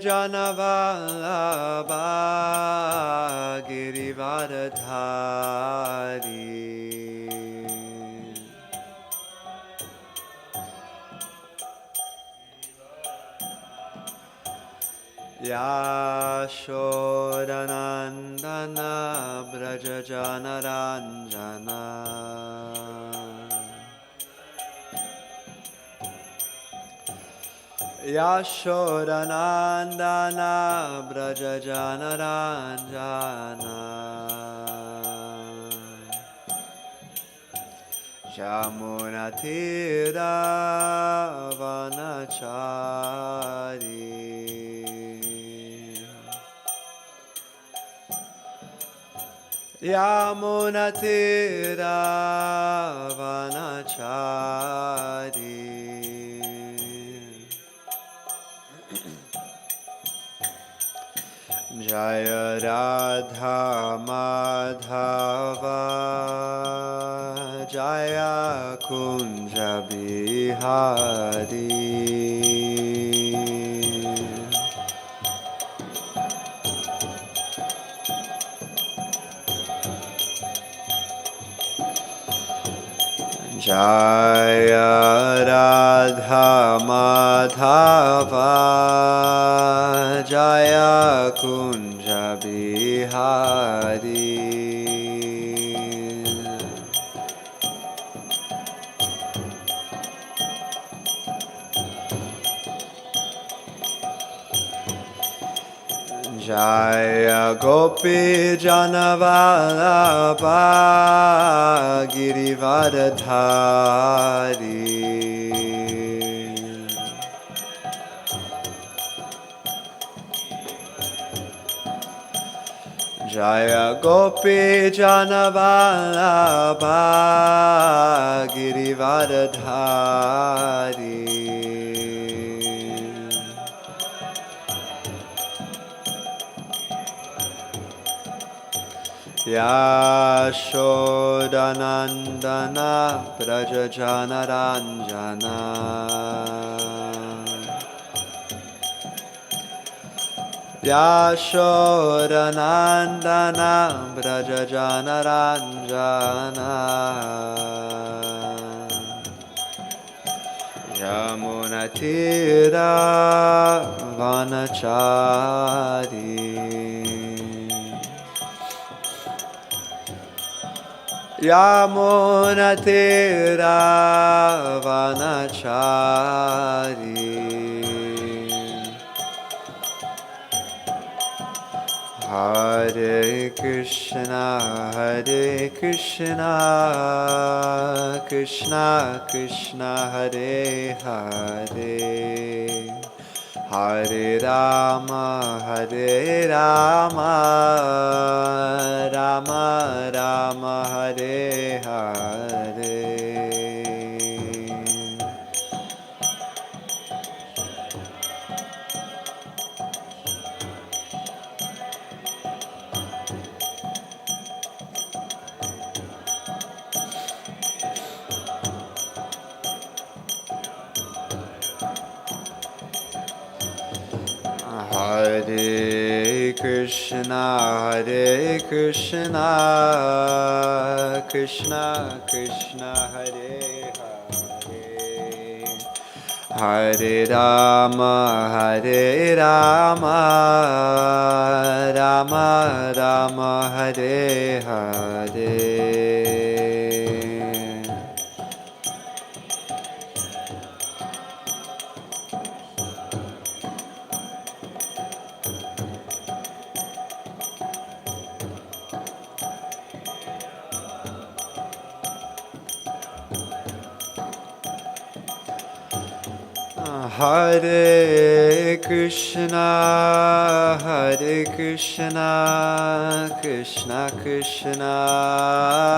Janavallabha Girivaradhari Yashodanandana Braja Janaranjana Yashodanandana Braja Janaranjana Jamunatira Vanachari Yamunatira Vanachari Jaya Radha Madhava Jaya Kunja Bihari Jaya Radha Madhava Jaya Kunja Bihari Jaya Gopi Janavallabha Girivaradhari Jaya Gopi Janavallabha Girivaradhari Yashodanandana Braja Janaranjana Yashodanandana Braja Janaranjana Yamunatira Vanachari Yamunatira Vanachari Hare Krishna Krishna Krishna Hare Hare Hare Rama Rama Rama Hare Hare Hare Krishna Krishna Krishna Hare Hare Hare Rama Rama Rama Hare Hare Hare Krishna Krishna Krishna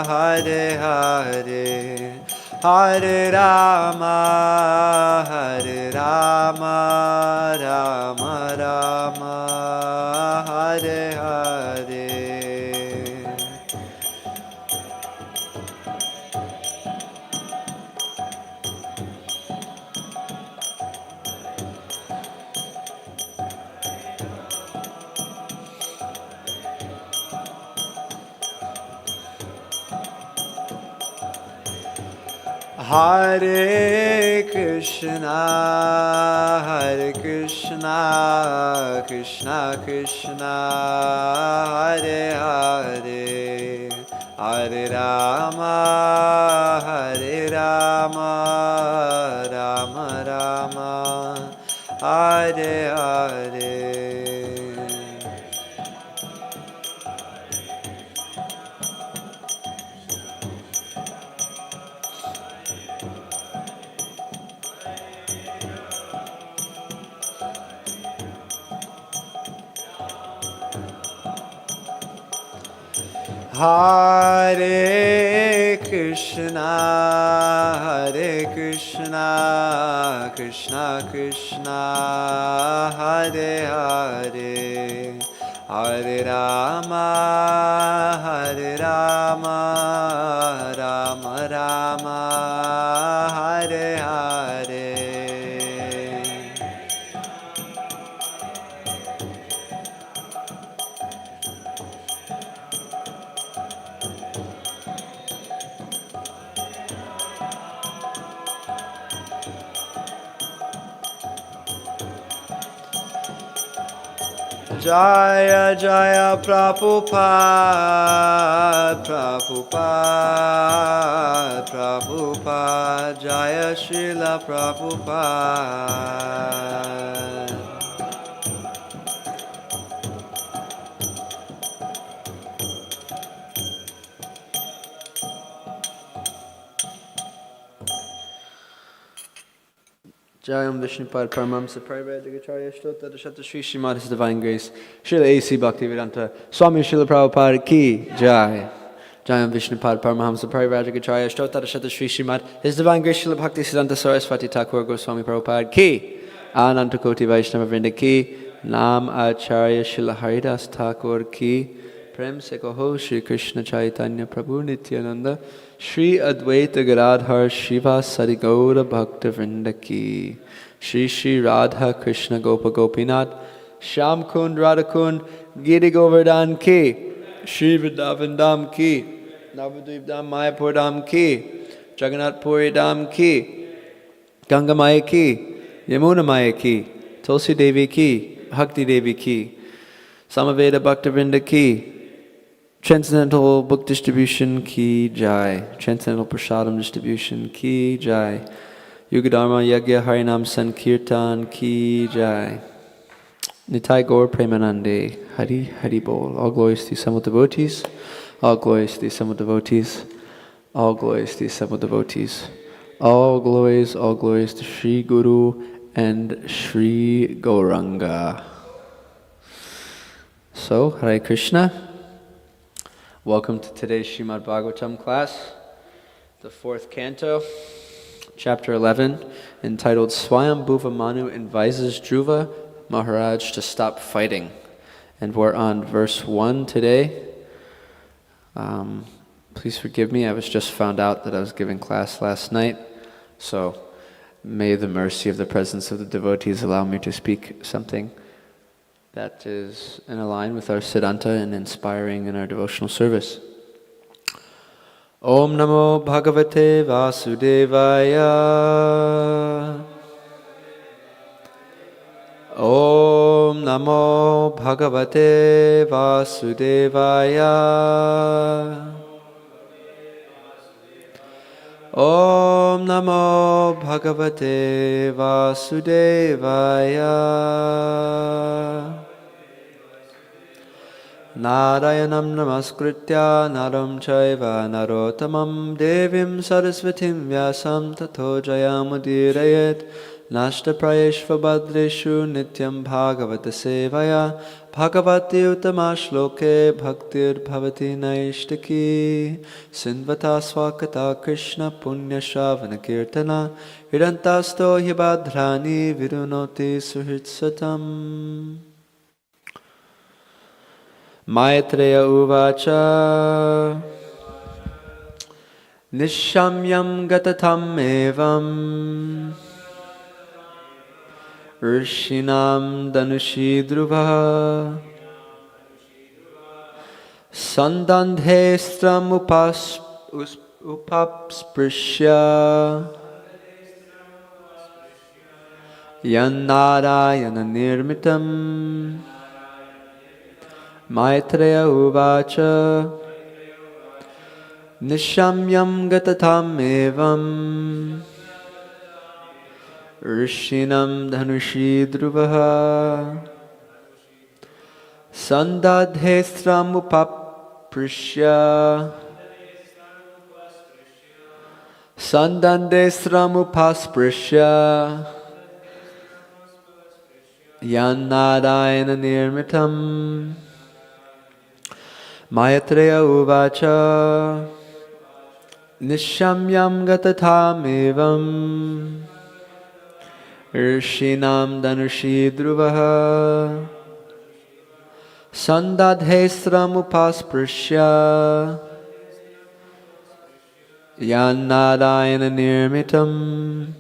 Hare Hare Hare Rama Rama Rama Hare Hare Hare Krishna, Krishna Krishna, Hare Hare, Hare Rama, Rama Rama, Hare Hare. Hare Krishna, Krishna Krishna, Hare Hare, Hare Rama, Rama Rama, Hare Hare. Jaya Jaya Prabhupada, Prabhupada, Prabhupada, Jaya Srila Prabhupada. Jayam Vishnupad Paramamsa Parivajagacharya Shtota Dashata Sri Srimad His Divine Grace Srila A.C. Bhaktivedanta Swami Srila Prabhupada Ki Jai. Jayam Vishnupad Paramahamsa Parivajagacharya Shtota Dashata Sri Srimad His Divine Grace Srila Bhaktisiddhanta Saraswati Thakur Goswami Prabhupada Ki. Anantakoti Vaishnava Vrinda Ki. Nam Acharya Srila Haridas Thakur Ki. Prem se kaho Shri Krishna Chaitanya Prabhu Nityananda Shri Advaita Gadadhar Srivasadi Gaura Bhakta Vrinda Ki. Shri Shri Radha Krishna Gopa Gopinath Shyam Kund Radha Kund Giri Govardhan Ki. Shri Vrindavan Dham Ki. Navadvip Dham Mayapur Dham Ki. Jagannath Puri Dham Ki. Ganga Maya Ki. Yamuna Maya Ki. Tulsi Devi Ki. Bhakti Devi Ki. Samaveda Bhakta Vrinda Ki. Transcendental Book Distribution Ki Jai. Transcendental Prasadam Distribution Ki Jai. Yugadharma Yagya Harinam Sankirtan Ki Jai. Nitai Gaur Premanande Hari Hari Bol. All glories to the assembled devotees. All glories to the assembled devotees. All glories to the assembled devotees. All glories to Sri Guru and Sri Gauranga. So, Hare Krishna. Welcome to today's Srimad Bhagavatam class, the fourth canto, chapter 11, entitled Swayambhuva Manu advises Dhruva Maharaj to stop fighting. And we're on verse 1 today. Please forgive me, I was just found out that I was giving class last night, so may the mercy of the presence of the devotees allow me to speak something that is in line with our Siddhanta and inspiring in our devotional service. Om Namo Bhagavate Vasudevaya. Om Namo Bhagavate Vasudevaya. Om Namo Bhagavate Vasudevaya. Narayanam namaskritya naram chaiva narottamam devim sarasvatim vyasam tato jayamudirayet nashtaprayeshva badreshu nityam bhagavata sevaya bhagavati uttama shloke bhaktir bhavati naishtaki sindvata swakata krishna punya shravana kirtana hirantasto hibadhrani virunoti suhritsatam. Maitreya uvacha nishamyam gatatam evam rishinam danushi dhruva sandandhe stram upapsprishya Yannarayana nirmitam Maitreya uvacha Nishamyam gatatam evam Rishinam dhanushi dhruvaha Sandadhestram upaprisya Sandandestram upasprisya Yannarayana nirmitam Maitreya uvacha Nishamyam gatatam evam Rishinam dhanushi dhruvaha Sandadhestram upasprisya Yannarayana nirmitam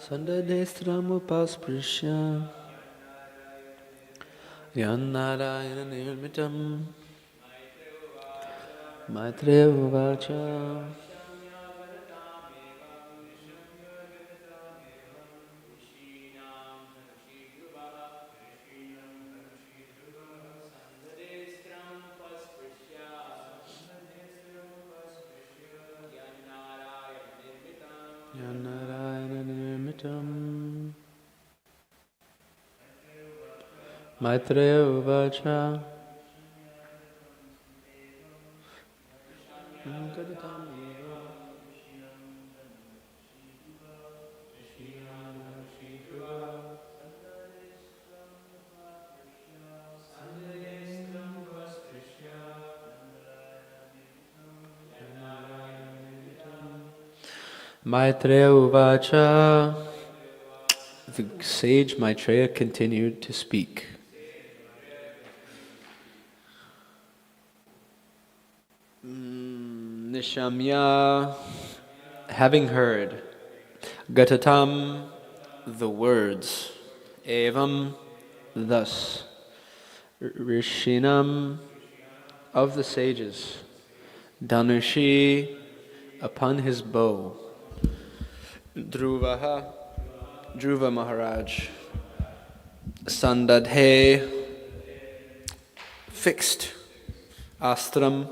Sandadhestram upasprisya Yannarayana nirmitam Maitreya uvacha Yannarayana nirmitam Maitreya uvacha Maitreya uvacha. The sage Maitreya continued to speak. Nishamya, having heard, Gatatam, the words, Evam, thus, Rishinam, of the sages, Dhanushi, upon his bow, Dhruva Maharaj, Sandadhe, fixed, Astram,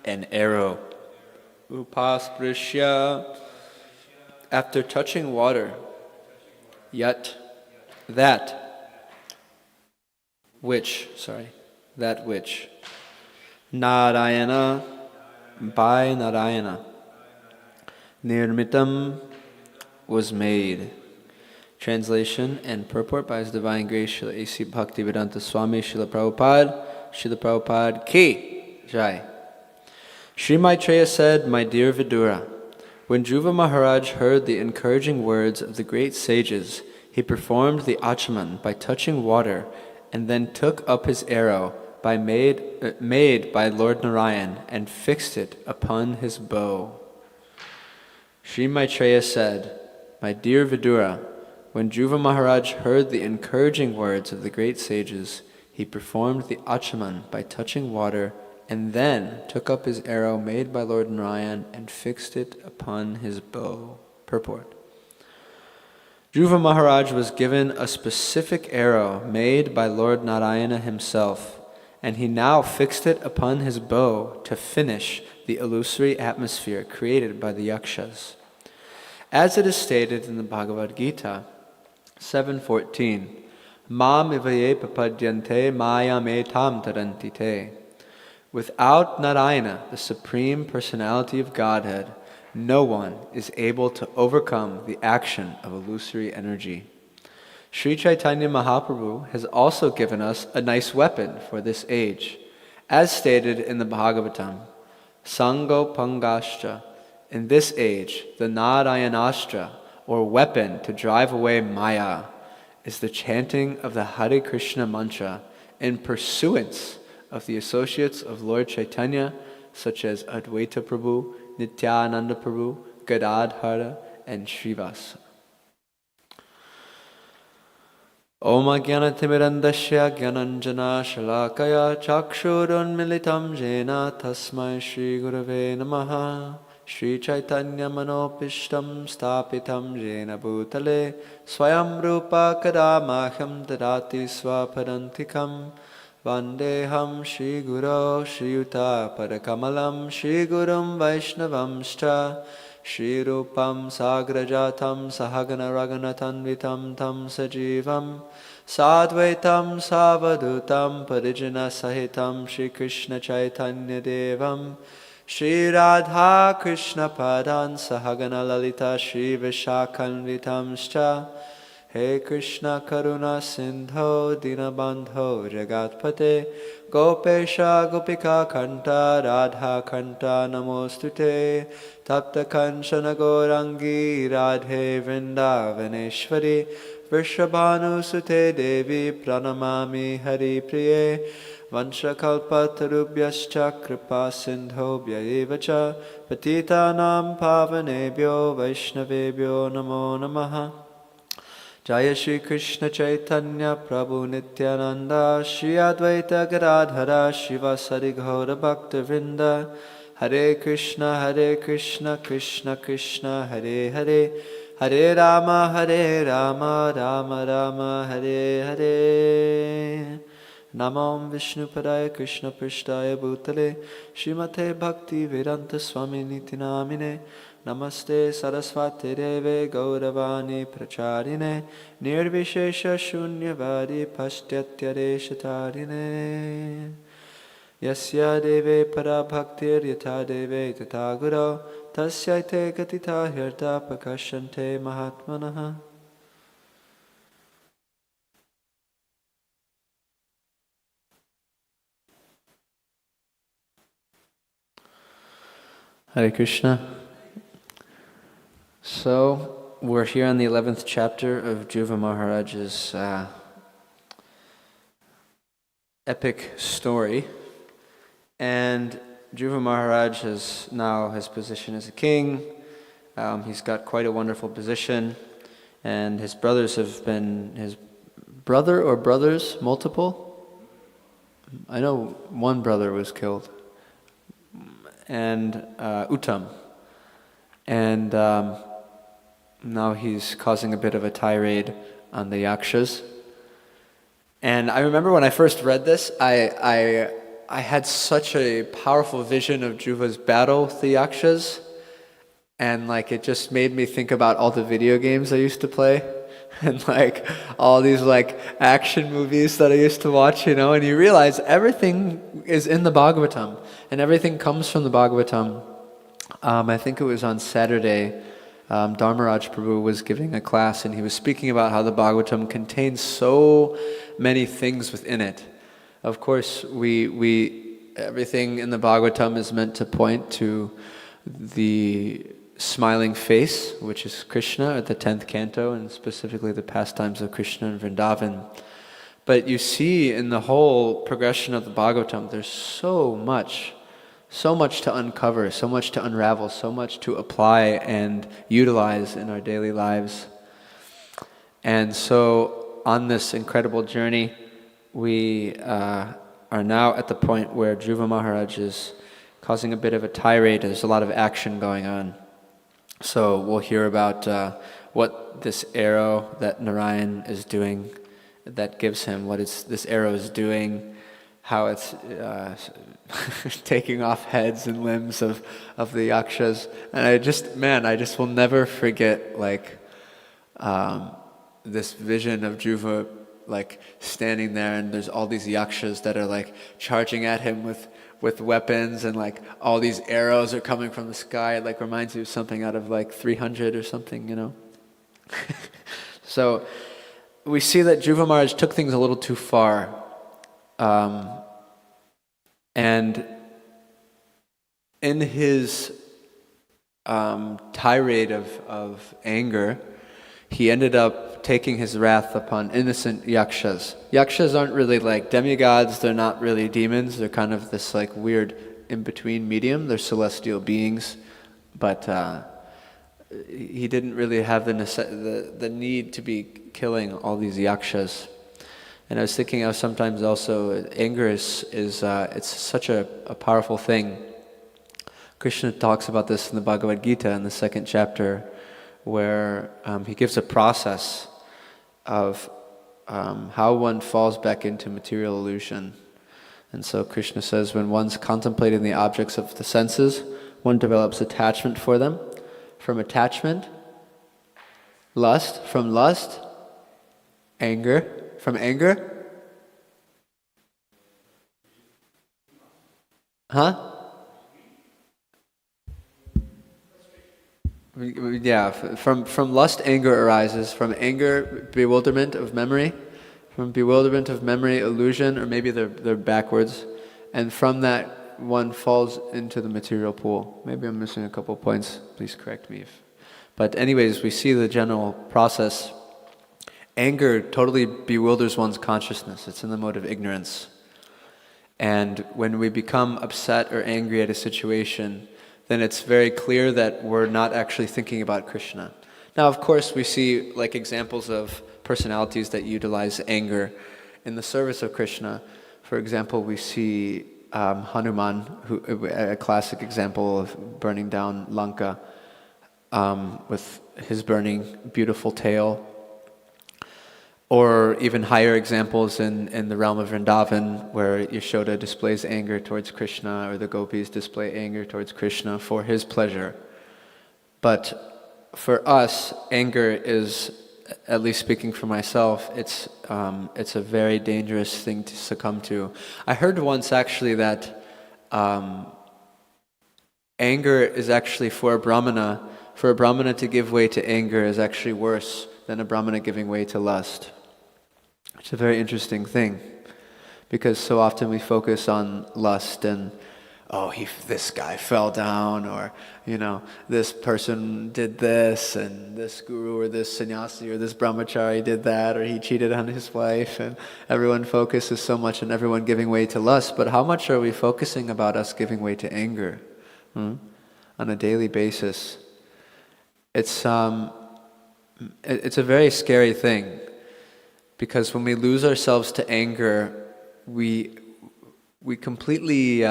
an arrow, Upasprishya, after touching water, yet that which, Narayana, by Narayana, Nirmitam, was made. Translation and purport by His Divine Grace Srila A.C. Bhaktivedanta Swami Srila Prabhupada Ki Jai. Sri Maitreya said, My dear Vidura, when Dhruva Maharaj heard the encouraging words of the great sages, he performed the Achaman by touching water and then took up his arrow made by Lord Narayan and fixed it upon his bow. Sri Maitreya said, My dear Vidura, when Dhruva Maharaj heard the encouraging words of the great sages, he performed the Achaman by touching water and then took up his arrow made by Lord Narayan and fixed it upon his bow. Purport. Dhruva Maharaj was given a specific arrow made by Lord Narayana himself, and he now fixed it upon his bow to finish the illusory atmosphere created by the yakshas. As it is stated in the Bhagavad Gita 7:14, Mam ivaye papadyante mayam etam tarantite. Without Narayana, the Supreme Personality of Godhead, no one is able to overcome the action of illusory energy. Sri Chaitanya Mahaprabhu has also given us a nice weapon for this age. As stated in the Bhagavatam, Sango Pangashcha, in this age, the Narayanastra, or weapon to drive away Maya, is the chanting of the Hare Krishna mantra in pursuance of the associates of Lord Chaitanya, such as Advaita Prabhu, Nityananda Prabhu, Gadadhara, and Srivasa. Om Jnanatimirandasya Jnananjana Shalakaya Chakshurunmilitam Jena Tasmai Shri Gurave Namaha. Shri Chaitanya Manopishtam Stapitam Jena Bhutale Swayam Rupa Kadamaham Dadati Swapadantikam Vandeham Shri Guru Shri Yuta Padakamalam Shri Gurum Vaishnavamscha Shri Rupam Sagrajatam Sahagana Raganatanvitam Tam Sajivam Sadvaitam Savadutam Parijana Sahitam Shri Krishna Chaitanya Devam Shri Radha Krishna Padan Sahagana Lalita Shri Vishakhanvitamscha He Krishna Karuna Sindho Dinabandho Jagatpate Gopesha Gopika Kanta Radha Kanta Namostute Tapta Kanchana Gorangi Radhe Vrindavaneshwari Vrishabhanu Sute Devi Pranamami Hari Priye Vanshakalpatarubhyascha kripa sindhobhya evacha patitanam pavanebhyo vaishnavebhyo namo namaha. Jaya Shri Krishna Chaitanya Prabhu Nityananda Shri Advaita Gadadhara Shivasari Gaura Bhakta Vrinda Hare Krishna Krishna Krishna Hare Hare Hare Rama Rama Rama Hare Hare. Namam Vishnupadaya Krishna Prishtaya Bhutale Srimate Bhakti Vedanta Swami Niti Namine Namaste Saraswati Deve Gauravani Pracharine Nirvishesha Shunyavadi Pashyatya Deshatarine Yasya Deve Para Bhaktir Yata Deve Tata Guru Tasyaite Gatita Hirta Pakashante Mahatmanaha. Hare Krishna. So, we're here on the 11th chapter of Dhruva Maharaj's epic story. And Dhruva Maharaj has now his position as a king. He's got quite a wonderful position. And his brothers have been, his brother or brothers, multiple? I know one brother was killed. And Uttam. And now he's causing a bit of a tirade on the yakshas. And I remember when I first read this, I had such a powerful vision of Dhruva's battle with the yakshas. And like it just made me think about all the video games I used to play. And like all these like action movies that I used to watch, you know, and you realize everything is in the Bhagavatam. And everything comes from the Bhagavatam. I think it was on Saturday, Dharmaraj Prabhu was giving a class and he was speaking about how the Bhagavatam contains so many things within it. Of course, everything in the Bhagavatam is meant to point to the smiling face, which is Krishna at the 10th canto, and specifically the pastimes of Krishna and Vrindavan. But you see in the whole progression of the Bhagavatam, there's so much to uncover, so much to unravel, so much to apply and utilize in our daily lives. And so on this incredible journey, we are now at the point where Dhruva Maharaj is causing a bit of a tirade. There's a lot of action going on. So we'll hear about what this arrow that Narayan is doing, that gives him, what this arrow is doing, how it's taking off heads and limbs of the yakshas. And I just will never forget like this vision of Dhruva like standing there, and there's all these yakshas that are like charging at him with weapons, and like all these arrows are coming from the sky. It like reminds you of something out of like 300 or something, you know. So we see that Dhruva Maharaj took things a little too far. And in his tirade of anger, he ended up taking his wrath upon innocent yakshas. Yakshas aren't really like demigods, they're not really demons, they're kind of this like weird in-between medium. They're celestial beings, but he didn't really have the need to be killing all these yakshas. And I was thinking of sometimes also anger is it's such a powerful thing. Krishna talks about this in the Bhagavad Gita in the 2nd chapter, where he gives a process of how one falls back into material illusion. And so Krishna says, when one's contemplating the objects of the senses, one develops attachment for them. From attachment, lust. From lust, anger. From anger? Huh? Yeah, from lust, anger arises. From anger, bewilderment of memory. From bewilderment of memory, illusion, or maybe they're backwards. And from that, one falls into the material pool. Maybe I'm missing a couple points. Please correct me. But anyways, we see the general process. Anger totally bewilders one's consciousness. It's in the mode of ignorance. And when we become upset or angry at a situation, then it's very clear that we're not actually thinking about Krishna. Now, of course, we see like examples of personalities that utilize anger in the service of Krishna. For example, we see Hanuman, a classic example of burning down Lanka with his burning beautiful tail. Or even higher examples in the realm of Vrindavan, where Yashoda displays anger towards Krishna, or the gopis display anger towards Krishna for his pleasure. But for us, anger is, at least speaking for myself, it's a very dangerous thing to succumb to. I heard once actually that anger is actually for a brahmana to give way to anger is actually worse than a brahmana giving way to lust. It's a very interesting thing, because so often we focus on lust and, this guy fell down, or, this person did this, and this guru or this sannyasi or this brahmachari did that, or he cheated on his wife, and everyone focuses so much on everyone giving way to lust, but how much are we focusing about us giving way to anger on a daily basis? It's a very scary thing. Because when we lose ourselves to anger, we completely,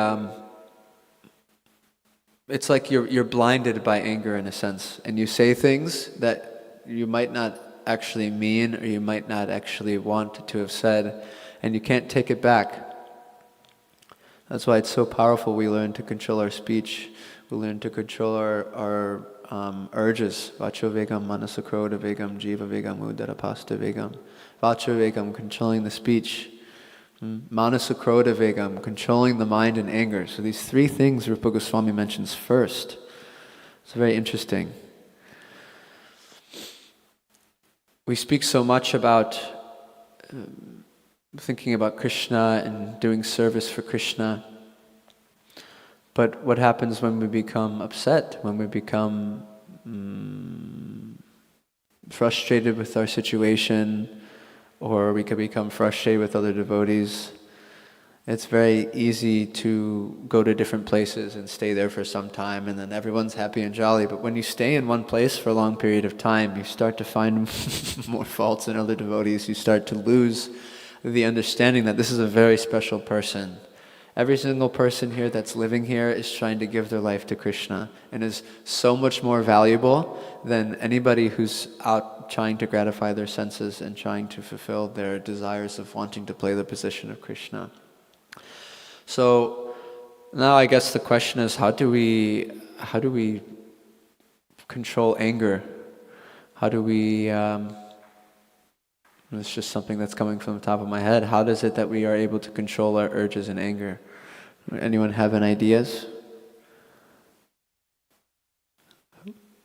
it's like you're blinded by anger in a sense, and you say things that you might not actually mean, or you might not actually want to have said, and you can't take it back. That's why it's so powerful we learn to control our speech, we learn to control our urges. Vacho vegam, manasakroda vegam, jiva vegam, udarapasta vegam. Vacho vegam, controlling the speech. Manasakroda vegam, controlling the mind and anger. So these three things Rupa Goswami mentions first. It's very interesting. We speak so much about thinking about Krishna and doing service for Krishna. But what happens when we become upset, when we become frustrated with our situation, or we could become frustrated with other devotees? It's very easy to go to different places and stay there for some time, and then everyone's happy and jolly. But when you stay in one place for a long period of time, you start to find more faults in other devotees. You start to lose the understanding that this is a very special person. Every single person here that's living here is trying to give their life to Krishna, and is so much more valuable than anybody who's out trying to gratify their senses and trying to fulfill their desires of wanting to play the position of Krishna. So now I guess the question is, how do we control anger? How do we, it's just something that's coming from the top of my head. How is it that we are able to control our urges and anger? Anyone have any ideas?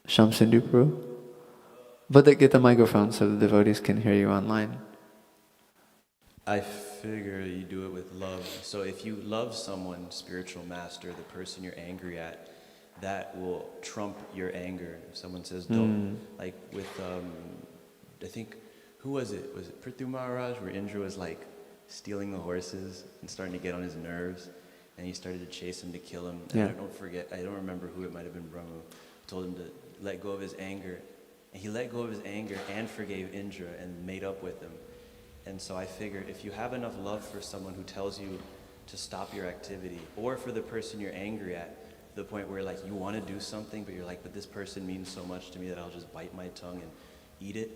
Shamsindhu Prabhu? But get the microphone so the devotees can hear you online. I figure you do it with love. So if you love someone, spiritual master, the person you're angry at, that will trump your anger. If someone says don't, like with, I think who was it? Was it Prithu Maharaj, where Indra was like stealing the horses and starting to get on his nerves, and he started to chase him to kill him. And I don't remember who, it might have been Brahma, told him to let go of his anger. And he let go of his anger and forgave Indra and made up with him. And so I figured if you have enough love for someone who tells you to stop your activity, or for the person you're angry at, to the point where like you want to do something, but you're like, but this person means so much to me that I'll just bite my tongue and eat it,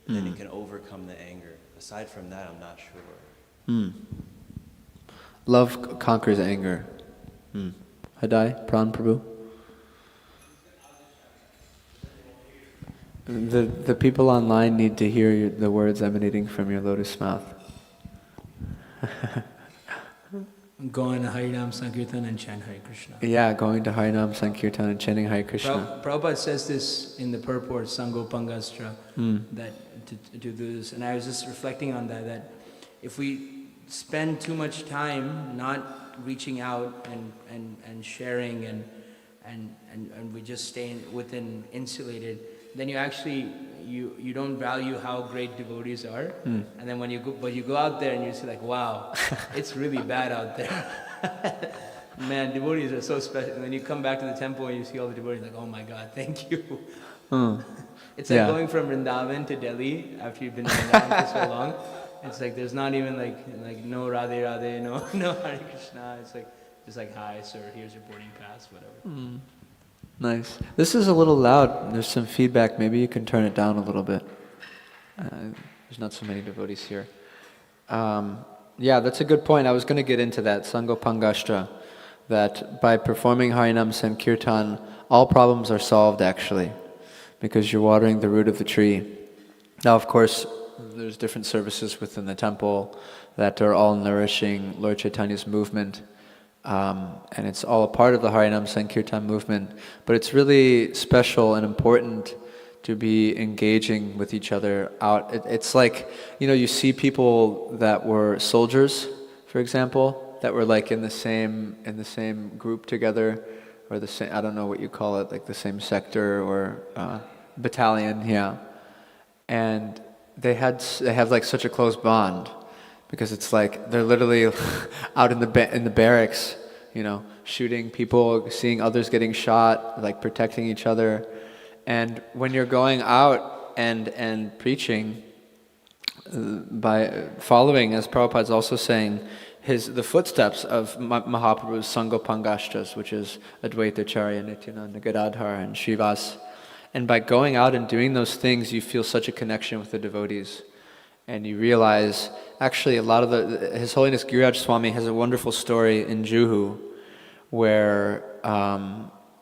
then it can overcome the anger. Aside from that, I'm not sure. Love conquers anger. Hadai, Pran Prabhu? The people online need to hear the words emanating from your lotus mouth. Going to Harinam Sankirtan and chant Hare Krishna. Yeah, going to Harinam Sankirtan and chanting Hare Krishna. Prabhupada says this in the purport, Sango Pangastra, that to do this. And I was just reflecting on that if we spend too much time not reaching out and sharing and we just stay within insulated, then you actually you don't value how great devotees are, and then when you go out there and you see like, wow, it's really bad out there. Man, devotees are so special. And then you come back to the temple and you see all the devotees, like, oh my God, thank you. It's like going from Vrindavan to Delhi after you've been in Vrindavan for so long. It's like there's not even like no Radhe Radhe, no Hare Krishna. It's like just like, hi sir, here's your boarding pass, whatever. Nice. This is a little loud. There's some feedback. Maybe you can turn it down a little bit. There's not so many devotees here. Yeah, that's a good point. I was going to get into that, Sango Pangashtra, that by performing Harinam Sankirtan, all problems are solved actually, because you're watering the root of the tree. Now, of course, there's different services within the temple that are all nourishing Lord Chaitanya's movement. And it's all a part of the Harinam Sankirtan movement, but it's really special and important to be engaging with each other out. It's like, you see people that were soldiers, for example, that were like in the same group together, or the same, I don't know what you call it, like the same sector or battalion, yeah. And they have like such a close bond, because it's like they're literally out in the barracks, shooting people, seeing others getting shot, like protecting each other. And when you're going out and preaching, by following, as Prabhupada's also saying, the footsteps of Mahaprabhu's Sangopangashtas, which is Advaita Acharya, Nityananda, Gadadhar, and Srivas. And by going out and doing those things, you feel such a connection with the devotees. And you realize, actually, a lot of His Holiness Giriraj Swami has a wonderful story in Juhu, where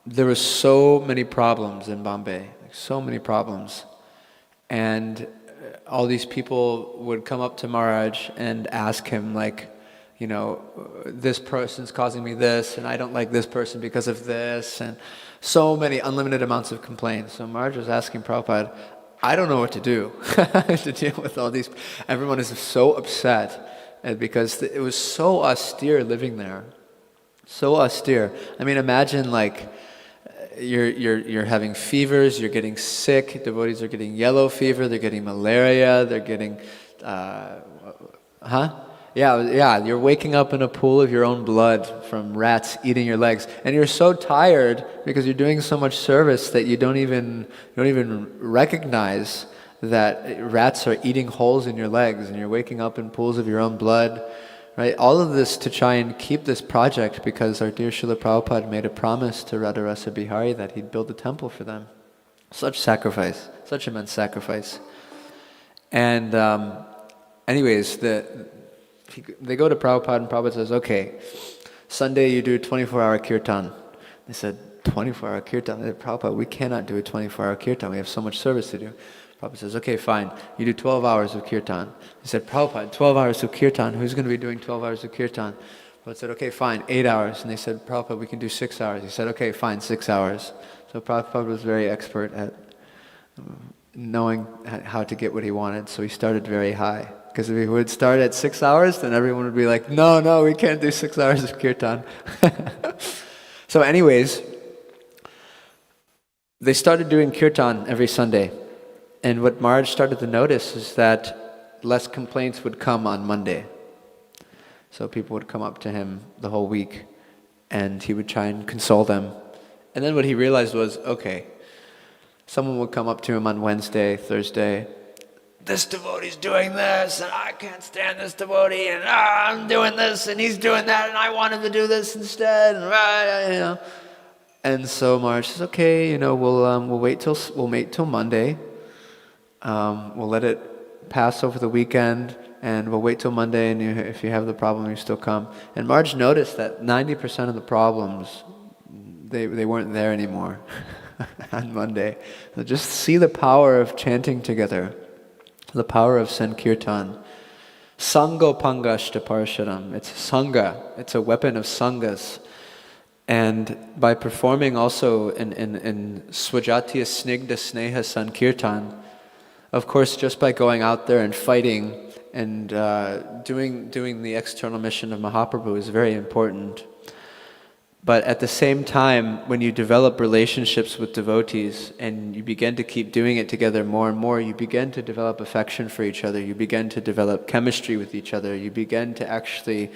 there were so many problems in Bombay, so many problems. And all these people would come up to Maharaj and ask him, like, this person's causing me this, and I don't like this person because of this, and so many unlimited amounts of complaints. So Maharaj was asking Prabhupada, I don't know what to do to deal with all these. Everyone is so upset, and because it was so austere living there, so austere. I mean, imagine like you're having fevers, you're getting sick. Devotees are getting yellow fever, they're getting malaria, they're getting, Yeah, you're waking up in a pool of your own blood from rats eating your legs, and you're so tired because you're doing so much service that you don't even recognize that rats are eating holes in your legs, and you're waking up in pools of your own blood, right? All of this to try and keep this project, because our dear Srila Prabhupada made a promise to Radharasa Bihari that he'd build a temple for them. Such sacrifice, such immense sacrifice. And anyways, they go to Prabhupada, and Prabhupada says, okay, Sunday you do 24-hour kirtan. They said, 24-hour kirtan? They said, Prabhupada, we cannot do a 24-hour kirtan. We have so much service to do. Prabhupada says, okay, fine. You do 12 hours of kirtan. He said, Prabhupada, 12 hours of kirtan? Who's going to be doing 12 hours of kirtan? Prabhupada said, okay, fine, 8 hours. And they said, Prabhupada, we can do 6 hours. He said, okay, fine, 6 hours. So Prabhupada was very expert at knowing how to get what he wanted, so he started very high. Because if he would start at 6 hours, then everyone would be like, no, we can't do 6 hours of kirtan. So anyways, they started doing kirtan every Sunday. And what Maharaj started to notice is that less complaints would come on Monday. So people would come up to him the whole week, and he would try and console them. And then what he realized was, okay, someone would come up to him on Wednesday, Thursday, this devotee's doing this, and I can't stand this devotee, and I'm doing this, and he's doing that, and I want him to do this instead, and And so Maharaj says, okay, we'll wait till Monday. We'll let it pass over the weekend, and we'll wait till Monday, and if you have the problem, you still come. And Maharaj noticed that 90% of the problems, they weren't there anymore on Monday. So just see the power of chanting together, the power of Sankirtan. Sango pangashta parsharam. It's sangha. It's a weapon of sanghas. And by performing also in Swajatiya Snigdha Sneha Sankirtan, of course, just by going out there and fighting and doing the external mission of Mahaprabhu is very important. But at the same time, when you develop relationships with devotees and you begin to keep doing it together more and more, you begin to develop affection for each other, you begin to develop chemistry with each other, you begin to actually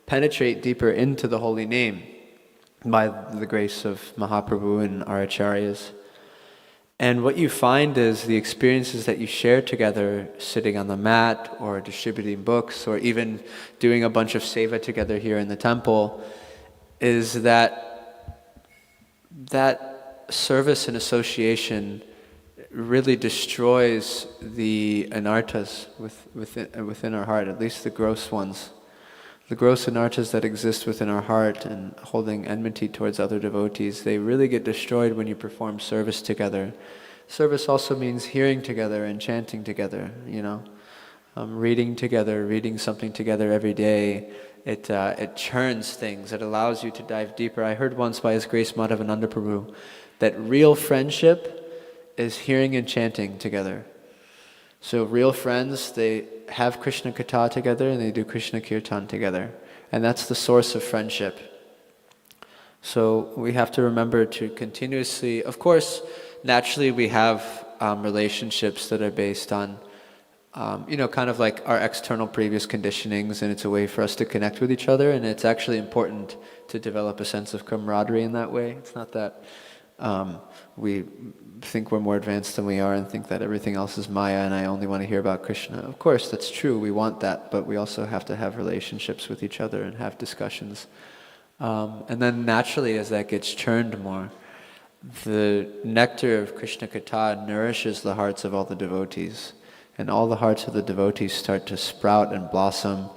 penetrate deeper into the holy name by the grace of Mahaprabhu and our acharyas. And what you find is the experiences that you share together, sitting on the mat or distributing books or even doing a bunch of seva together here in the temple, is that service and association really destroys the anarthas within our heart, at least the gross ones. The gross anarthas that exist within our heart and holding enmity towards other devotees, they really get destroyed when you perform service together. Service also means hearing together and chanting together, reading together, reading something together every day. It churns things, it allows you to dive deeper. I heard once by His Grace Madhavananda Prabhu that real friendship is hearing and chanting together. So real friends, they have Krishna Katha together and they do Krishna Kirtan together. And that's the source of friendship. So we have to remember to continuously, of course, naturally we have relationships that are based on kind of like our external previous conditionings, and it's a way for us to connect with each other, and it's actually important to develop a sense of camaraderie in that way. It's not that we think we're more advanced than we are and think that everything else is Maya and I only want to hear about Krishna. Of course, that's true, we want that, but we also have to have relationships with each other and have discussions. And then naturally, as that gets churned more, the nectar of Krishna Katha nourishes the hearts of all the devotees. And all the hearts of the devotees start to sprout and blossom,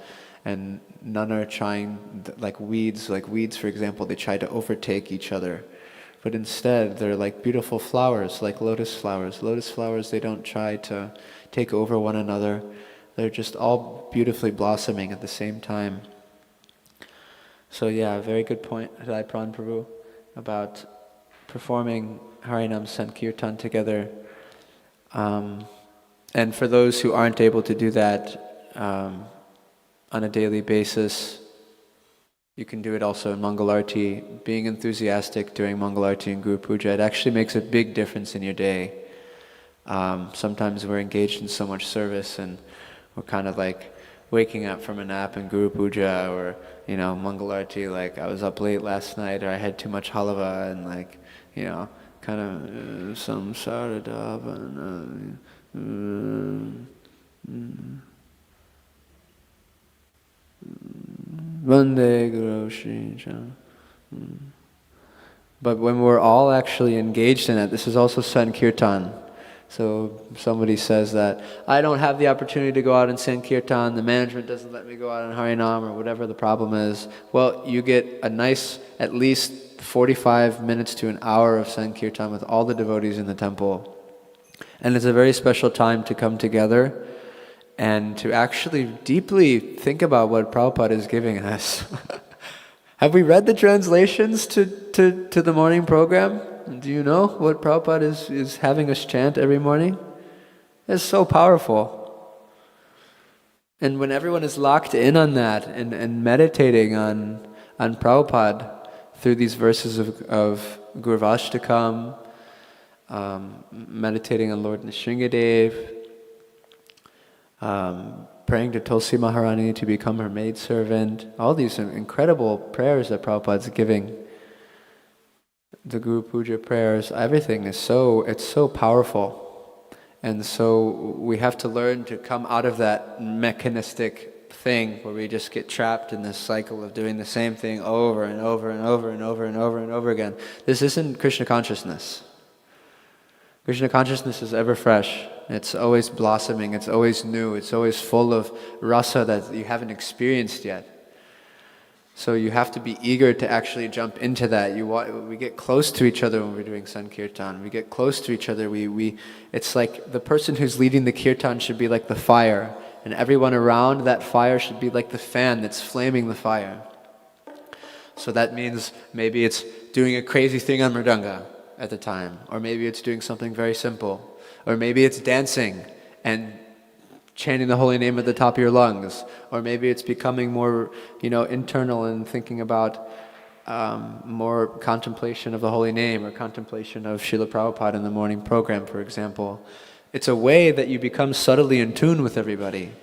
and none are trying, like weeds, for example, they try to overtake each other. But instead, they're like beautiful flowers, like lotus flowers. Lotus flowers, they don't try to take over one another. They're just all beautifully blossoming at the same time. So yeah, very good point, Rai Pran Prabhu, about performing Harinam Sankirtan together. And for those who aren't able to do that on a daily basis, you can do it also in Mangalarti. Being enthusiastic during Mangalarti and Guru Puja, it actually makes a big difference in your day. Sometimes we're engaged in so much service and we're kind of like waking up from a nap in Guru Puja or, Mangalarti, like I was up late last night or I had too much halava and kind of samsara Vande Guru Shri Cha. But when we're all actually engaged in it, this is also Sankirtan. So somebody says that, I don't have the opportunity to go out and Sankirtan, the management doesn't let me go out on Harinam or whatever the problem is. Well, you get a nice, at least 45 minutes to an hour of Sankirtan with all the devotees in the temple. And it's a very special time to come together and to actually deeply think about what Prabhupada is giving us. Have we read the translations to the morning program? Do you know what Prabhupada is having us chant every morning? It's so powerful. And when everyone is locked in on that and meditating on Prabhupada through these verses of Gurvashtakam, meditating on Lord Nrsingadev, praying to Tulsi Maharani to become her maidservant, all these incredible prayers that Prabhupada's giving, the Guru Puja prayers, everything is it's so powerful. And so we have to learn to come out of that mechanistic thing where we just get trapped in this cycle of doing the same thing over and over and over and over and over and over again. This isn't Krishna consciousness. Krishna consciousness is ever fresh. It's always blossoming. It's always new. It's always full of rasa that you haven't experienced yet. So you have to be eager to actually jump into that. We get close to each other when we're doing Sankirtan. We get close to each other. It's like the person who's leading the Kirtan should be like the fire, and everyone around that fire should be like the fan that's flaming the fire. So that means maybe it's doing a crazy thing on Mridanga at the time, or maybe it's doing something very simple, or maybe it's dancing and chanting the holy name at the top of your lungs, or maybe it's becoming more, internal and thinking about more contemplation of the holy name or contemplation of Srila Prabhupada in the morning program, for example. It's a way that you become subtly in tune with everybody.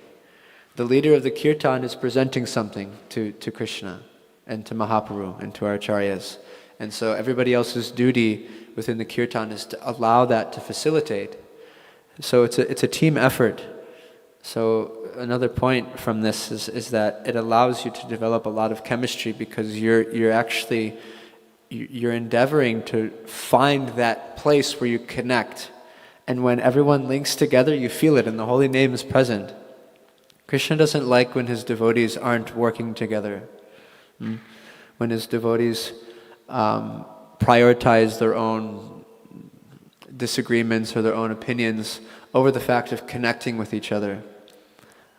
The leader of the kirtan is presenting something to Krishna and to Mahaprabhu and to our acharyas. And so everybody else's duty within the kirtan is to allow that to facilitate. So it's a team effort. So another point from this is that it allows you to develop a lot of chemistry because you're endeavoring to find that place where you connect. And when everyone links together, you feel it and the holy name is present. Krishna doesn't like when his devotees aren't working together. When his devotees prioritize their own disagreements or their own opinions over the fact of connecting with each other.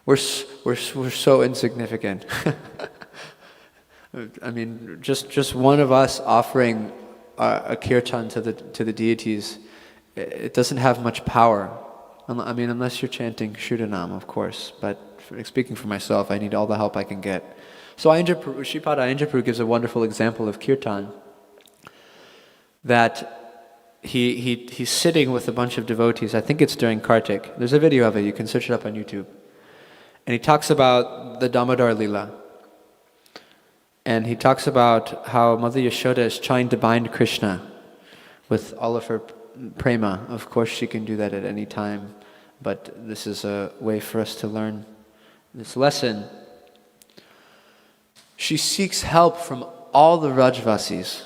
We're so insignificant. I mean, just one of us offering a kirtan to the deities, it doesn't have much power. I mean, unless you're chanting Shuddhanam, of course. But speaking for myself, I need all the help I can get. So Sripada Ainjapur gives a wonderful example of kirtan. That he's sitting with a bunch of devotees. I think it's during Kartik. There's a video of it. You can search it up on YouTube. And he talks about the Damodar Lila. And he talks about how Mother Yashoda is trying to bind Krishna with all of her prema. Of course she can do that at any time, but this is a way for us to learn this lesson. She seeks help from all the Rajvasis.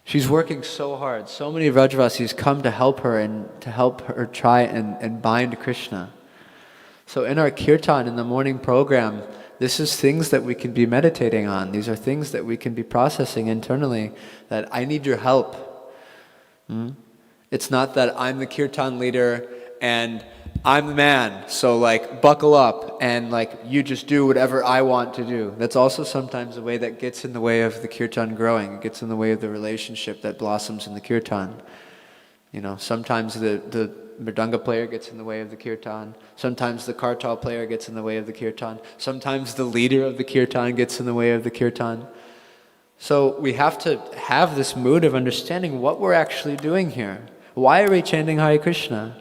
She's working so hard. So many Rajvasis come to help her and to help her try and bind Krishna. So in our kirtan, in the morning program, this is things that we can be meditating on. These are things that we can be processing internally, that I need your help. It's not that I'm the kirtan leader and I'm the man, so buckle up and you just do whatever I want to do. That's also sometimes a way that gets in the way of the kirtan growing. It gets in the way of the relationship that blossoms in the kirtan. Sometimes the mridanga player gets in the way of the kirtan. Sometimes the kartal player gets in the way of the kirtan. Sometimes the leader of the kirtan gets in the way of the kirtan. So we have to have this mood of understanding what we're actually doing here. Why are we chanting Hare Krishna?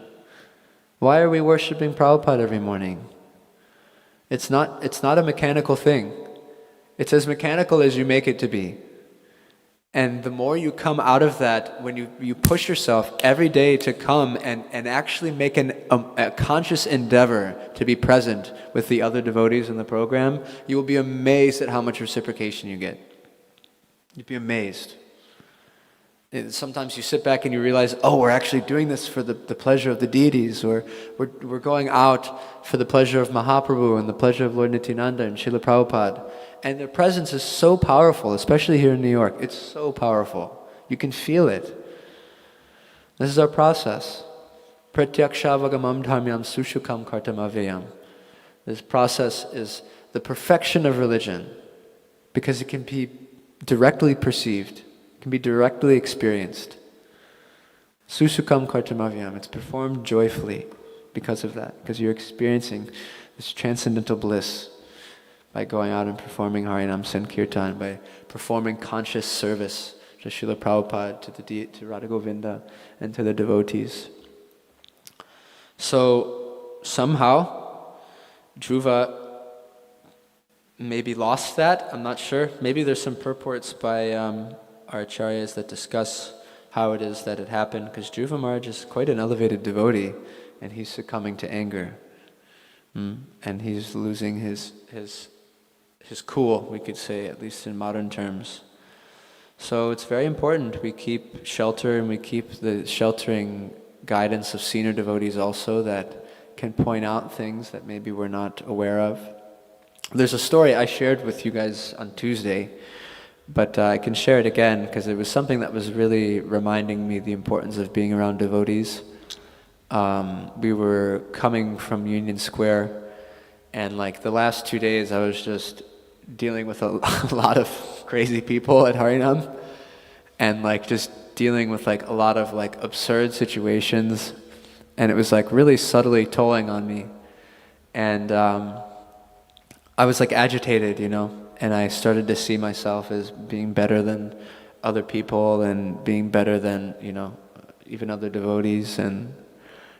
Why are we worshipping Prabhupada every morning? It's not a mechanical thing. It's as mechanical as you make it to be. And the more you come out of that, when you push yourself every day to come and actually make a conscious endeavor to be present with the other devotees in the program, you will be amazed at how much reciprocation you get. You'd be amazed. Sometimes you sit back and you realize, oh, we're actually doing this for the pleasure of the deities, or we're going out for the pleasure of Mahaprabhu and the pleasure of Lord Nityananda and Srila Prabhupada. And their presence is so powerful, especially here in New York. It's so powerful. You can feel it. This is our process. Pratyaksha-vagamam dharmyam sushukam kartamavayam. This process is the perfection of religion because it can be directly perceived, can be directly experienced. Susukam kartamavayam. It's performed joyfully because of that, because you're experiencing this transcendental bliss by going out and performing Harinam Sankirtan, by performing conscious service, to Srila Prabhupada, to Radha Govinda, and to the devotees. So somehow Dhruva maybe lost that, I'm not sure. Maybe there's some purports by our acharyas that discuss how it is that it happened, because Dhruva Maharaj is quite an elevated devotee, and he's succumbing to anger. And he's losing his cool, we could say, at least in modern terms. So it's very important we keep shelter, and we keep the sheltering guidance of senior devotees also that can point out things that maybe we're not aware of. There's a story I shared with you guys on Tuesday, but I can share it again because it was something that was really reminding me the importance of being around devotees. We were coming from Union Square, and like the last 2 days I was just dealing with a lot of crazy people at Harinam, and like just dealing with like a lot of like absurd situations, and it was like really subtly tolling on me, and I was like agitated, and I started to see myself as being better than other people and being better than, even other devotees, and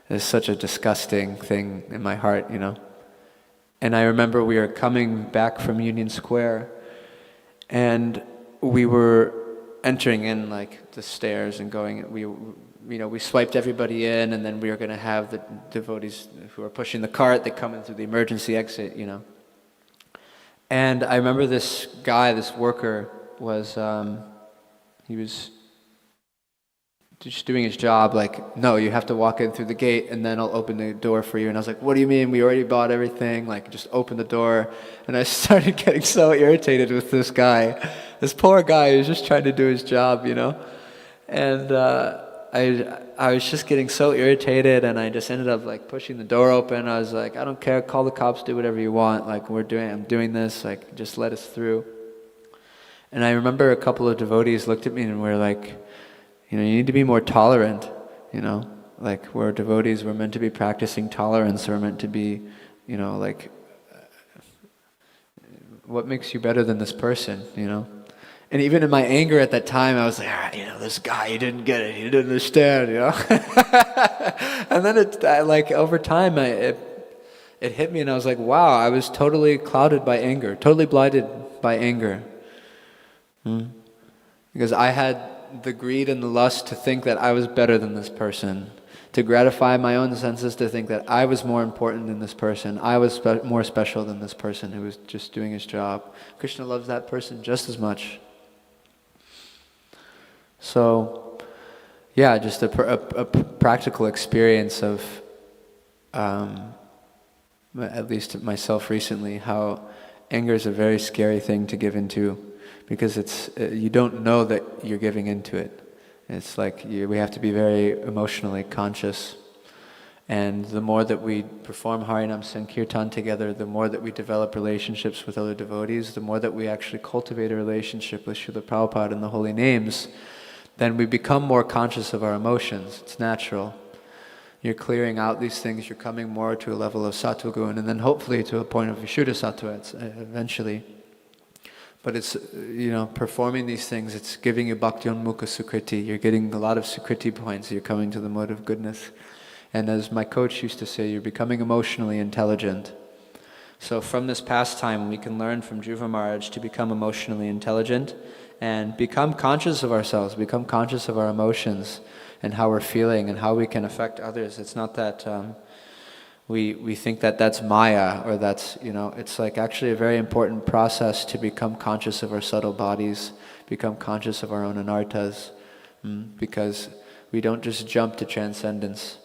it's such a disgusting thing in my heart, And I remember we were coming back from Union Square, and we were entering in like the stairs and going, we swiped everybody in, and then we were going to have the devotees who were pushing the cart, they come in through the emergency exit, And I remember this guy, this worker, he was just doing his job, like, no, you have to walk in through the gate and then I'll open the door for you. And I was like, what do you mean? We already bought everything, like, just open the door. And I started getting so irritated with this guy. This poor guy who's just trying to do his job, And I was just getting so irritated, and I just ended up like pushing the door open. I was like, I don't care, call the cops, do whatever you want. Like, I'm doing this, like, just let us through. And I remember a couple of devotees looked at me and were like, you need to be more tolerant, Like, we're devotees, we're meant to be practicing tolerance, we're meant to be, like, what makes you better than this person, And even in my anger at that time, I was like, this guy, he didn't get it, he didn't understand, And then over time, it hit me, and I was like, wow, I was totally clouded by anger, totally blinded by anger. Because I had the greed and the lust to think that I was better than this person, to gratify my own senses, to think that I was more important than this person, I was more special than this person who was just doing his job. Krishna loves that person just as much. So, yeah, just a practical experience of, at least myself recently, how anger is a very scary thing to give into, because you don't know that you're giving into it. It's like we have to be very emotionally conscious. And the more that we perform Harinam Sankirtan together, the more that we develop relationships with other devotees, the more that we actually cultivate a relationship with Srila Prabhupada and the holy names, then we become more conscious of our emotions. It's natural. You're clearing out these things, you're coming more to a level of sattva gun, and then hopefully to a point of Vishuddha sattva eventually. But it's, performing these things, it's giving you bhakti-onmukha sukriti. You're getting a lot of sukriti points, you're coming to the mode of goodness. And as my coach used to say, you're becoming emotionally intelligent. So from this pastime, we can learn from Dhruva Maharaj to become emotionally intelligent and become conscious of ourselves, become conscious of our emotions and how we're feeling and how we can affect others. It's not that we think that that's Maya, or that's, it's like actually a very important process to become conscious of our subtle bodies, become conscious of our own anarthas, because we don't just jump to transcendence.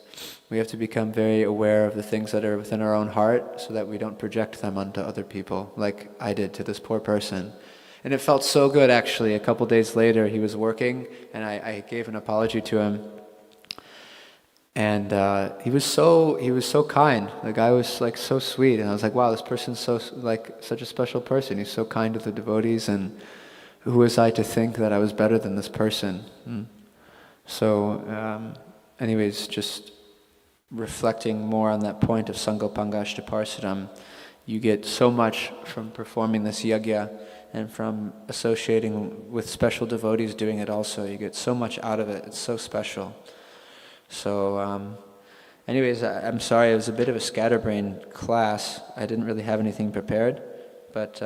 We have to become very aware of the things that are within our own heart so that we don't project them onto other people, like I did to this poor person. And it felt so good, actually. A couple days later, he was working, and I gave an apology to him. And he was so kind. The guy was like so sweet, and I was like, wow, this person's such a special person. He's so kind to the devotees, and who was I to think that I was better than this person? So, anyways, just reflecting more on that point of Sangopangashta Parsadam, you get so much from performing this yajna, and from associating with special devotees doing it also. You get so much out of it. It's so special. So anyways, I'm sorry, it was a bit of a scatterbrained class. I didn't really have anything prepared, but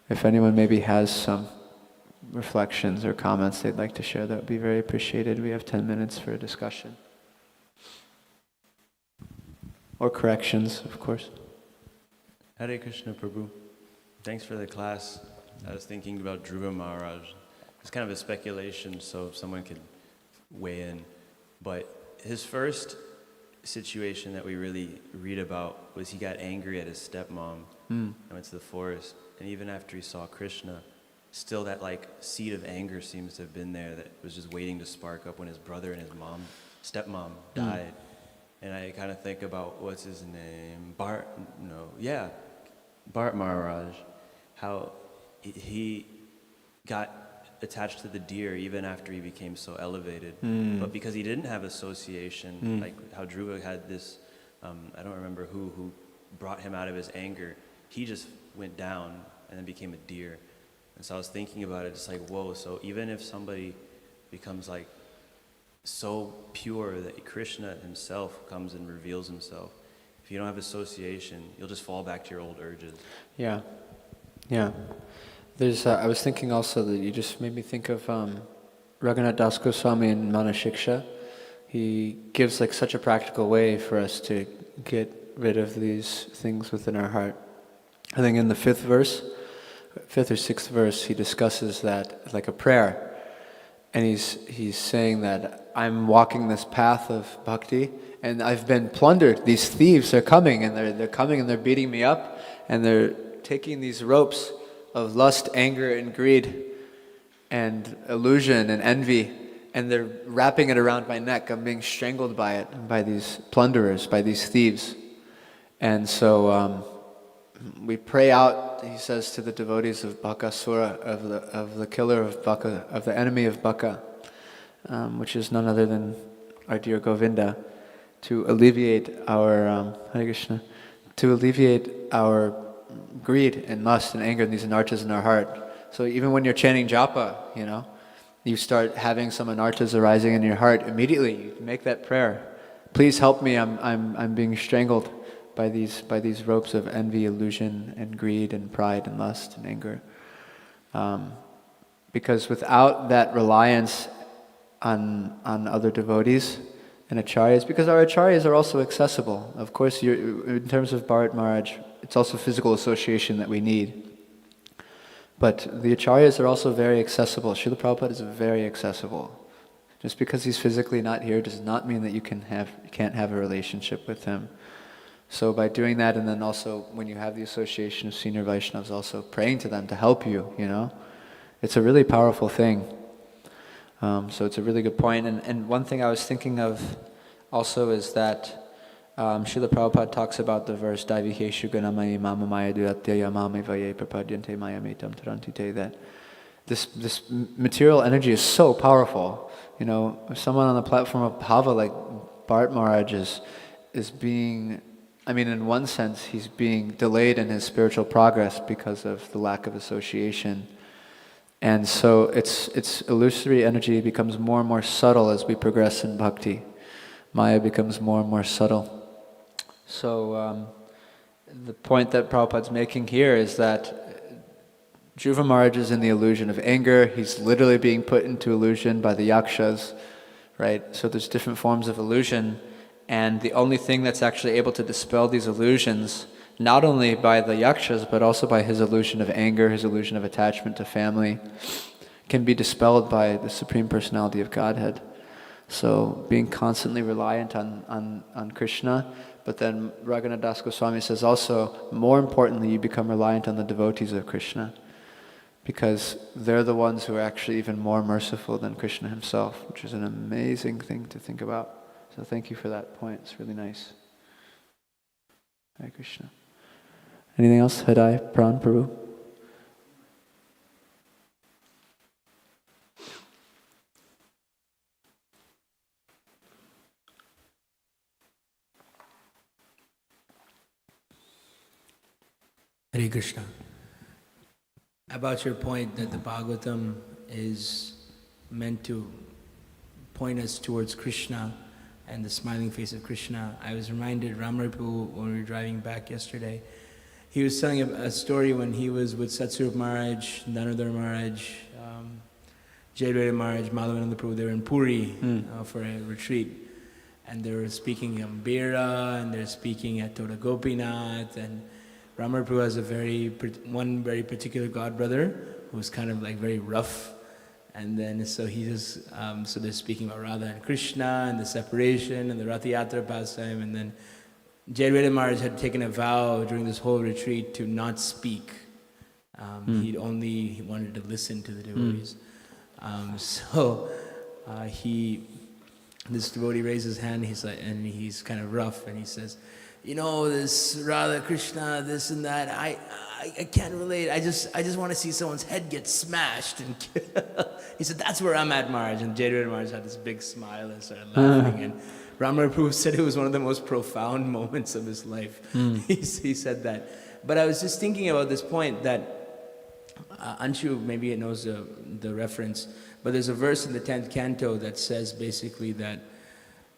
if anyone maybe has some reflections or comments they'd like to share, that would be very appreciated. We have 10 minutes for a discussion. Or corrections, of course. Hare Krishna Prabhu. Thanks for the class. I was thinking about Dhruva Maharaj. It's kind of a speculation, so someone could weigh in. But his first situation that we really read about was he got angry at his stepmom and went to the forest. And even after he saw Krishna, still that like seed of anger seems to have been there that was just waiting to spark up when his brother and his stepmom died. And I kind of think about, what's his name? Bart Maharaj, how he got attached to the deer even after he became so elevated. But because he didn't have association, like how Dhruva had this, I don't remember who brought him out of his anger, he just went down and then became a deer. And so I was thinking about it, it's like, whoa, so even if somebody becomes like so pure that Krishna himself comes and reveals himself, if you don't have association, you'll just fall back to your old urges. Yeah. There's, I was thinking also that you just made me think of Raghunath Das Goswami in Manashiksha. He gives like such a practical way for us to get rid of these things within our heart. I think in the fifth or sixth verse, he discusses that like a prayer. And he's saying that I'm walking this path of bhakti, and I've been plundered. These thieves are coming, and they're coming and they're beating me up, and they're taking these ropes of lust, anger, and greed, and illusion and envy, and they're wrapping it around my neck. I'm being strangled by it, by these plunderers, by these thieves. And so we pray out, he says, to the devotees of Bakasura, of the killer of Baka, of the enemy of Baka, which is none other than our dear Govinda, to alleviate our Hare Krishna, to alleviate our greed and lust and anger and these anarthas in our heart. So even when you're chanting japa, you start having some anarthas arising in your heart. Immediately, you make that prayer. Please help me. I'm being strangled by these ropes of envy, illusion, and greed, and pride, and lust, and anger. Because without that reliance on other devotees and acharyas, because our acharyas are also accessible. Of course, in terms of Bharat Maharaj, it's also physical association that we need. But the acharyas are also very accessible. Srila Prabhupada is very accessible. Just because he's physically not here does not mean that you can't have a relationship with him. So by doing that, and then also when you have the association of senior Vaishnavas, also praying to them to help you, it's a really powerful thing. So it's a really good point. And one thing I was thinking of also is that Srila Prabhupada talks about the verse Daiviheshu Ganamaya Mama Maya Duyatyaya Mame Vaye Prapadyante Maya Metam Tarantite, that this material energy is so powerful. If someone on the platform of Bhava like Bharat Maharaj is being, in one sense, he's being delayed in his spiritual progress because of the lack of association. And so its illusory energy becomes more and more subtle as we progress in bhakti. Maya becomes more and more subtle. So the point that Prabhupada's making here is that Dhruva Maharaj is in the illusion of anger. He's literally being put into illusion by the yakshas, right? So there's different forms of illusion, and the only thing that's actually able to dispel these illusions, not only by the yakshas, but also by his illusion of anger, his illusion of attachment to family, can be dispelled by the Supreme Personality of Godhead. So being constantly reliant on Krishna, but then Raghunath Das Goswami says also, more importantly, you become reliant on the devotees of Krishna, because they're the ones who are actually even more merciful than Krishna himself, which is an amazing thing to think about. So thank you for that point. It's really nice. Hare Krishna. Anything else? Hadai, Pran, Prabhu? Hare Krishna. About your point that the Bhagavatam is meant to point us towards Krishna and the smiling face of Krishna, I was reminded, Ramaripu, when we were driving back yesterday, he was telling a story when he was with Satsarup Maharaj, Danadhar Maharaj, Jayadvaita Maharaj, Madhavananda Prabhu. They were in Puri for a retreat. And they were speaking in Beira, and they're speaking at Toda Gopinath, and Ramaripu has one very particular godbrother who's kind of like very rough. And then so so they're speaking about Radha and Krishna and the separation and the Rath Yatra pastime. And then Jayadvaita Maharaj had taken a vow during this whole retreat to not speak. He wanted to listen to the devotees. This devotee raised his hand. He's kind of rough, and he says, this Radha Krishna, this and that. I can't relate. I just want to see someone's head get smashed. And he said, that's where I'm at, Maharaj. And Jayadvaita Maharaj had this big smile and started laughing. And Ramaripu said it was one of the most profound moments of his life. He said that. But I was just thinking about this point that Anshu maybe knows the reference, but there's a verse in the 10th canto that says basically that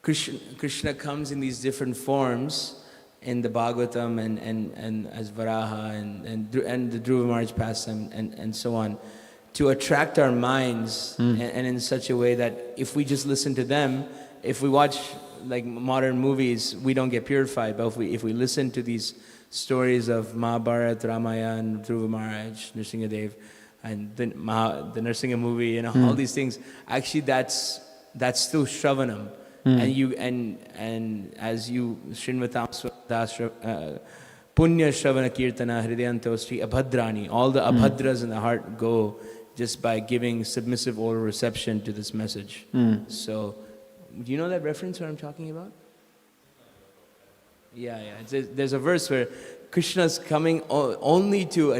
Krishna comes in these different forms in the Bhagavatam and as Varaha and the Dhruva Maharaj pastime and so on, to attract our minds and in such a way that if we just listen to them, if we watch like modern movies, we don't get purified. But if we listen to these stories of Mahabharata, Ramayana, Dhruva Maharaj, Nrsingadev, and the Nrsinga movie, all these things, actually that's still Shravanam. And as you Srinvatam Punya Shravana Kirtana Hridayanto Sri Abhadrani, all the Abhadras in the heart go just by giving submissive oral reception to this message. So, do you know that reference what I'm talking about? Yeah. There's a verse where Krishna's coming only to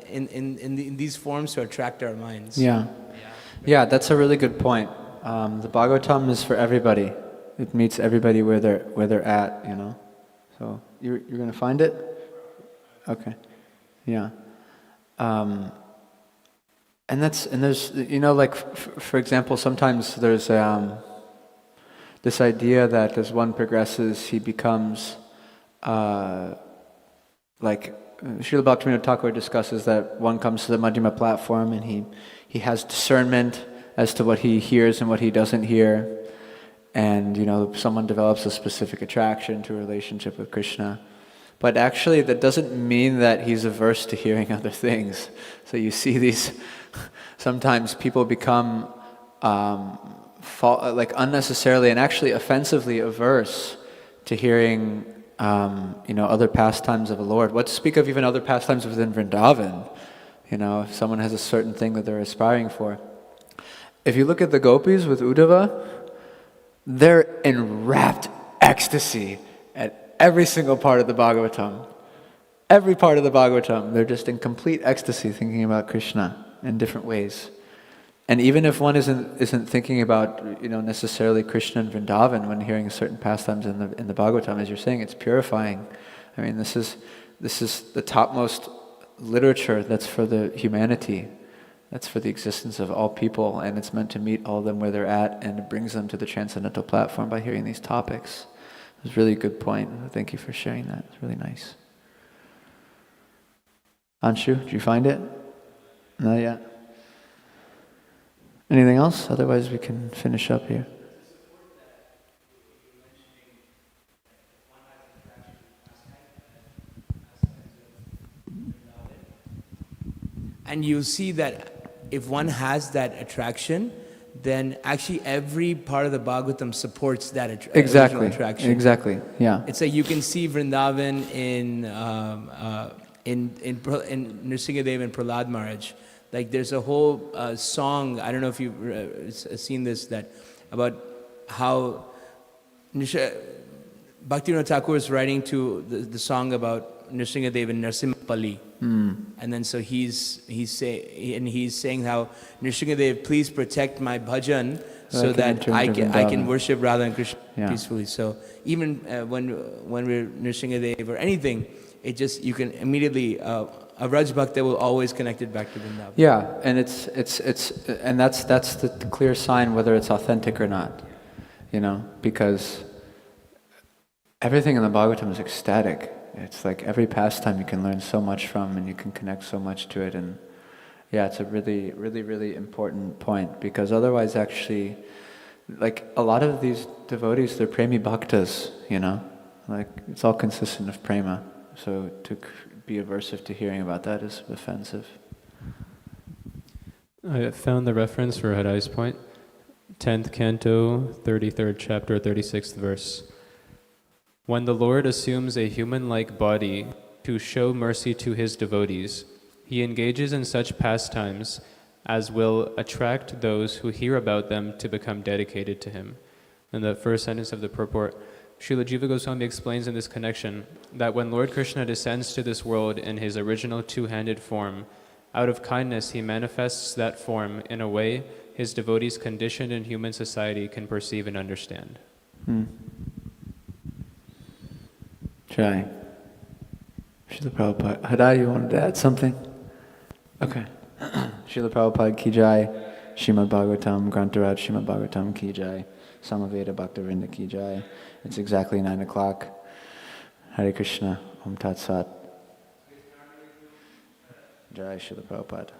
in these forms to attract our minds. Yeah, that's a really good point. The Bhagavatam is for everybody. It meets everybody where they're at, So you're going to find it? Okay. Yeah. And there's like for example, sometimes there's this idea that as one progresses, he becomes like Srila Bhaktivinoda Thakur discusses that one comes to the Madhyama platform and he has discernment as to what he hears and what he doesn't hear. And, someone develops a specific attraction to a relationship with Krishna. But actually, that doesn't mean that he's averse to hearing other things. So you see these, sometimes people become unnecessarily and actually offensively averse to hearing, other pastimes of the Lord. What to speak of even other pastimes within Vrindavan? If someone has a certain thing that they're aspiring for. If you look at the gopis with Uddhava, they're in rapt ecstasy at every single part of the Bhagavatam. Every part of the Bhagavatam, they're just in complete ecstasy thinking about Krishna in different ways. And even if one isn't thinking about necessarily Krishna and Vrindavan when hearing certain pastimes in the Bhagavatam, as you're saying, it's purifying. I mean, this is the topmost literature that's for the humanity. That's for the existence of all people, and it's meant to meet all of them where they're at, and it brings them to the transcendental platform by hearing these topics. It was a really good point. Thank you for sharing that. It's really nice. Anshu, did you find it? Not yet. Anything else? Otherwise we can finish up here. And you see that if one has that attraction, then actually every part of the Bhagavatam supports that original attraction. Exactly. Yeah. It's like you can see Vrindavan in Nrsingadev and Prahlad Maharaj. Like there's a whole song. I don't know if you've seen this, that about how Bhaktivinoda Thakur is writing to the song about Nrsingadev and Narsimhapalli. And then so he's saying how Nrsingadev, please protect my bhajan so that I can worship Radha and Krishna Yeah. peacefully. So even when we're Nrsingadev or anything, it just, you can immediately, a Raj Bhakta will always connect it back to Vrindavan. Yeah, and it's and that's the clear sign whether it's authentic or not, you know, because everything in the Bhagavatam is ecstatic. It's like every pastime you can learn so much from, and you can connect so much to it, and yeah, it's a really, really, really important point, because otherwise, actually, like a lot of these devotees, they're premi bhaktas, you know, like it's all consistent of prema. So to be aversive to hearing about that is offensive. I found the reference for Hadai's point, 10th canto, 33rd chapter, 36th verse. When the Lord assumes a human-like body to show mercy to his devotees, he engages in such pastimes as will attract those who hear about them to become dedicated to him. In the first sentence of the purport, Srila Jiva Goswami explains in this connection that when Lord Krishna descends to this world in his original two-handed form, out of kindness he manifests that form in a way his devotees conditioned in human society can perceive and understand. Jai. Srila Prabhupada. Hadai, you wanted to add something? Okay. Srila Prabhupada ki jai, Srimad Bhagavatam, Grantaraj Srimad Bhagavatam ki jai, Samaveda Bhaktivinoda ki jai. It's exactly 9 o'clock. Hare Krishna, Om Tat Sat. Jai Srila Prabhupada.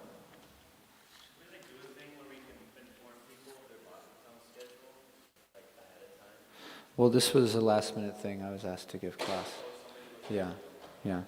Well, this was a last minute thing. I was asked to give class. Yeah, yeah.